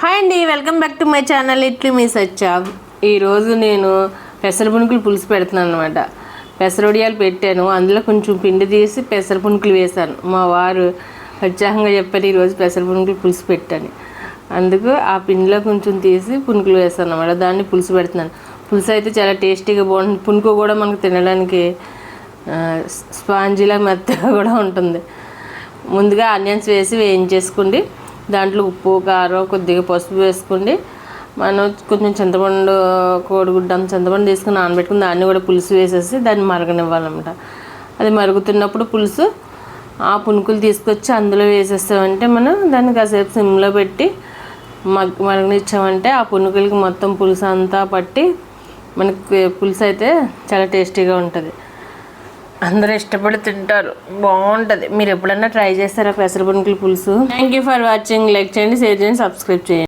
Hi అండి, welcome back to my channel ఇట్లు మీ సచ్చా. ఈరోజు నేను పెసర పునుకులు పులుసు పెడుతున్నాను అనమాట. పెసరొడియాలు పెట్టాను, అందులో కొంచెం పిండి తీసి పెసర పునుకులు వేశాను. మా వారు ఉత్సాహంగా చెప్పారు ఈరోజు పెసర పునుకులు పులుసు పెట్టాను. అందుకు ఆ పిండిలో కొంచెం తీసి పునుకులు వేస్తాను అనమాట. దాన్ని పులుసు పెడుతున్నాను. పులుసు అయితే చాలా టేస్టీగా బాగుంటుంది. పునుకు కూడా మనకు తినడానికి స్పాంజీలా మెత్తగా కూడా ఉంటుంది. ముందుగా ఆనియన్స్ వేసి వేయించేసుకోండి. దాంట్లో ఉప్పు, కారం, కొద్దిగా పసుపు వేసుకోండి. మనం కొంచెం చింతపండు, కోడిగుడ్డ అంత చింతపండు తీసుకుని నానబెట్టుకుని దాన్ని కూడా పులుసు వేసేసి దాన్ని మరగనివ్వాలన్నమాట. అది మరుగుతున్నప్పుడు పులుసు ఆ పునుకులు తీసుకొచ్చి అందులో వేసేస్తామంటే మనం దాన్ని కాసేపు సిమ్లో పెట్టి మరగనిచ్చామంటే ఆ పునుకులకి మొత్తం పులుసు అంతా పట్టి మనకి పులుసు అయితే చాలా టేస్టీగా ఉంటుంది. అందరూ ఇష్టపడి తింటారు, బాగుంటుంది. మీరు ఎప్పుడన్నా ట్రై చేస్తారా పెసర పునుకుల పులుసు? Thank you for watching. Like చేయండి, షేర్ చేయండి, సబ్స్క్రైబ్ చేయండి.